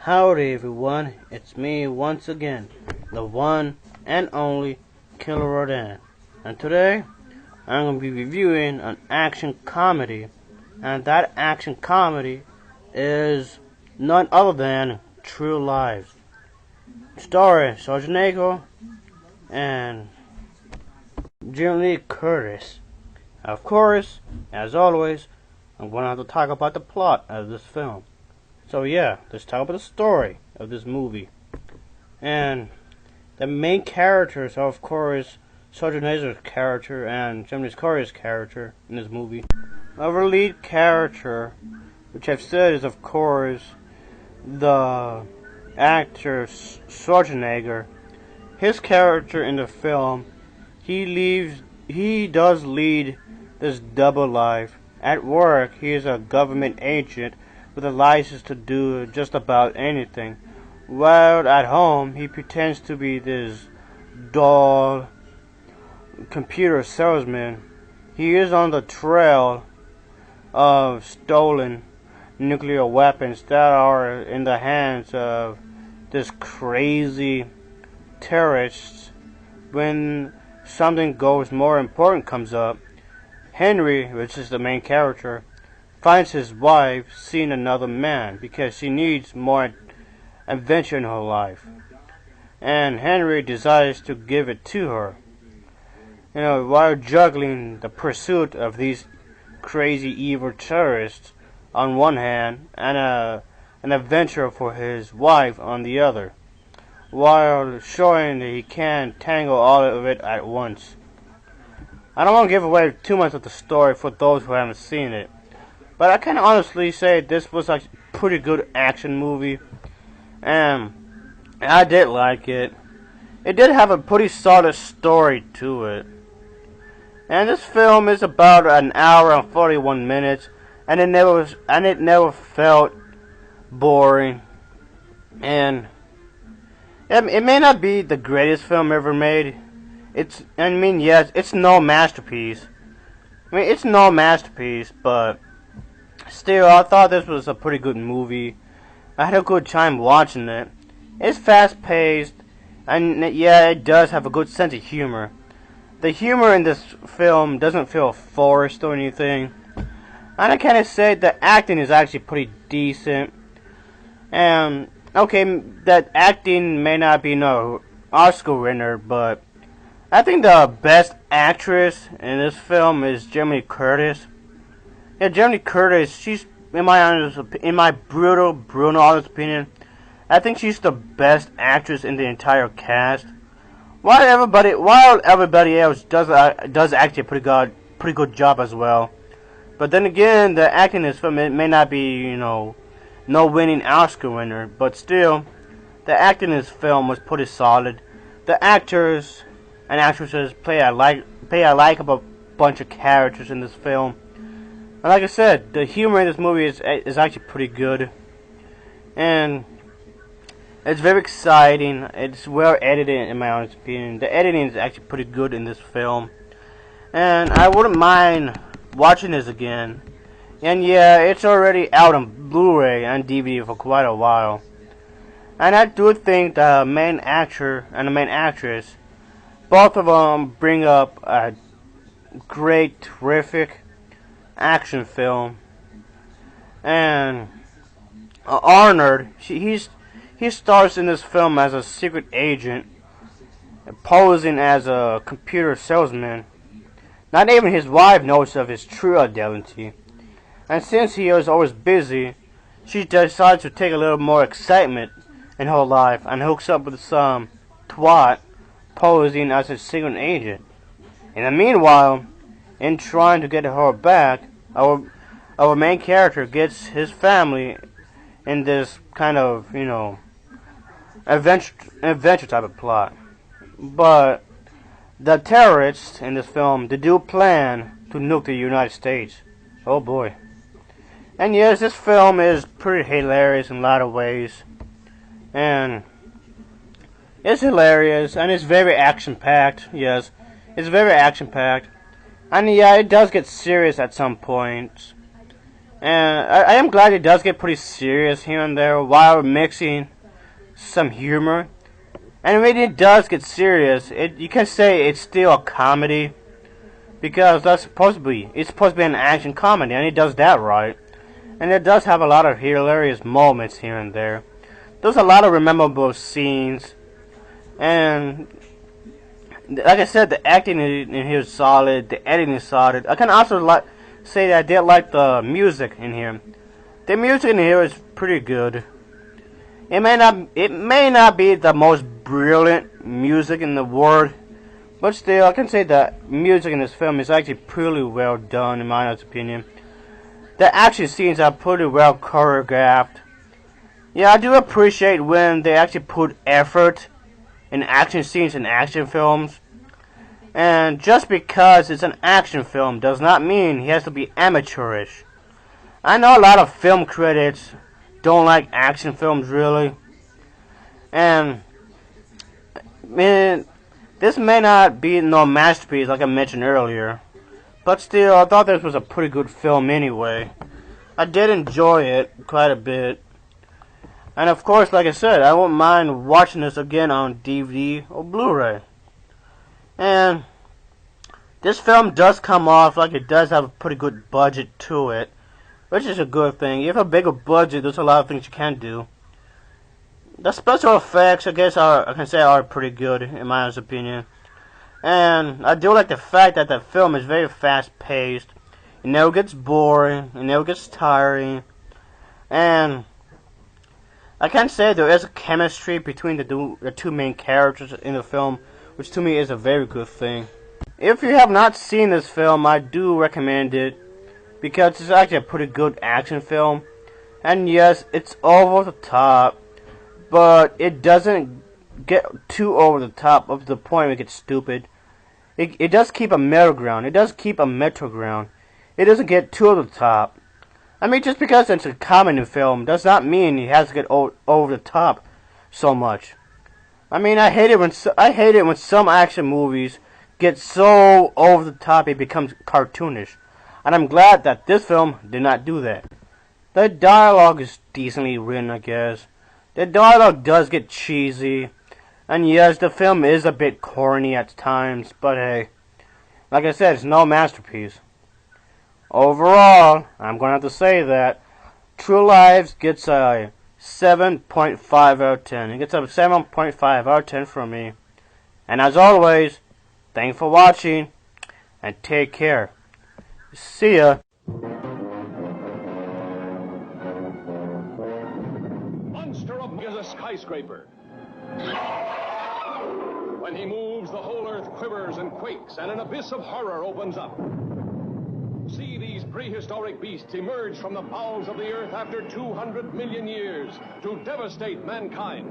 Howdy everyone, it's me once again, the one and only Killer Rodan. And today, I'm going to be reviewing an action comedy. And that action comedy is none other than True Lies. Starring Schwarzenegger and Jamie Lee Curtis. Of course, as always, I'm going to have to talk about the plot of this film. So yeah, let's talk about the story of this movie. And the main characters are, of course, Schwarzenegger's character and Jamie Lee Curtis' character in this movie. Our lead character, which I've said is, of course, the actor Schwarzenegger. His character in the film, he does lead this double life. At work, he is a government agent with a license to do just about anything, while at home he pretends to be this dull computer salesman. He is on the trail of stolen nuclear weapons that are in the hands of this crazy terrorists. When something more important comes up, Henry, which is the main character, finds his wife seeing another man because she needs more adventure in her life. And Henry decides to give it to her. While juggling the pursuit of these crazy evil terrorists on one hand and an adventure for his wife on the other, while showing that he can tangle all of it at once. I don't want to give away too much of the story for those who haven't seen it, but I can honestly say this was a pretty good action movie, and I did like it. It did have a pretty solid story to it. And this film is about an hour and 41 minutes, and it never felt boring. And it may not be the greatest film ever made. Yes, it's no masterpiece. It's no masterpiece, but still, I thought this was a pretty good movie. I had a good time watching it. It's fast-paced, and yeah, it does have a good sense of humor. The humor in this film doesn't feel forced or anything. And I kind of say the acting is actually pretty decent. And, okay, that acting may not be no Oscar winner, but I think the best actress in this film is Jamie Lee Curtis. Yeah, Jamie Lee Curtis, she's, in my brutal honest opinion, I think she's the best actress in the entire cast. While everybody else does actually a pretty good job as well. But then again, the acting in this film, it may not be, no winning Oscar winner, but still, the acting in this film was pretty solid. The actors and actresses play a likable bunch of characters in this film. And like I said, the humor in this movie is actually pretty good. And it's very exciting. It's well edited, in my honest opinion. The editing is actually pretty good in this film. And I wouldn't mind watching this again. And yeah, it's already out on Blu-ray and DVD for quite a while. And I do think the main actor and the main actress, both of them bring up a great, terrific action film. And Arnold, he stars in this film as a secret agent, posing as a computer salesman. Not even his wife knows of his true identity. And since he is always busy, she decides to take a little more excitement in her life and hooks up with some twat posing as a secret agent. In the meanwhile, in trying to get her back, our main character gets his family in this kind of, adventure type of plot. But the terrorists in this film, they do plan to nuke the United States. Oh boy. And yes, this film is pretty hilarious in a lot of ways. And it's hilarious, and it's very action-packed. Yes, it's very action-packed. And yeah, it does get serious at some points. And I am glad it does get pretty serious here and there while mixing some humor. And when it does get serious, you can say it's still a comedy, because it's supposed to be an action comedy, and it does that right. And it does have a lot of hilarious moments here and there. There's a lot of memorable scenes, and like I said, the acting in here is solid, the editing is solid. I can also say that I did like the music in here. The music in here is pretty good. It may not be the most brilliant music in the world, but still, I can say that music in this film is actually pretty well done, in my opinion. The action scenes are pretty well choreographed. Yeah, I do appreciate when they actually put effort in action scenes in action films. And just because it's an action film does not mean he has to be amateurish. I know a lot of film critics don't like action films, really. And this may not be no masterpiece like I mentioned earlier, but still, I thought this was a pretty good film anyway. I did enjoy it quite a bit. And of course, like I said, I won't mind watching this again on DVD or Blu-ray. And this film does come off like it does have a pretty good budget to it, which is a good thing. If you have a bigger budget, there's a lot of things you can do. The special effects, I guess, I can say are pretty good, in my opinion. And I do like the fact that the film is very fast-paced. It never gets boring. It never gets tiring. And I can say there is a chemistry between the two main characters in the film, which to me is a very good thing. If you have not seen this film, I do recommend it, because it's actually a pretty good action film. And yes, it's over the top, but it doesn't get too over the top up to the point where it gets stupid. It does keep a middle ground. It does keep a metro ground. It doesn't get too over the top. I mean, just because it's a comedy film does not mean it has to get over the top so much. I mean, I hate it when some action movies get so over the top it becomes cartoonish. And I'm glad that this film did not do that. The dialogue is decently written, I guess. The dialogue does get cheesy. And yes, the film is a bit corny at times, but hey, like I said, it's no masterpiece. Overall, I'm going to have to say that True Lies gets a 7.5 out of 10. It gets a 7.5 out of 10 from me. And as always, thanks for watching, and take care. See ya. Monster is a skyscraper. When he moves, the whole earth quivers and quakes, and an abyss of horror opens up. See these prehistoric beasts emerge from the bowels of the earth after 200 million years to devastate mankind.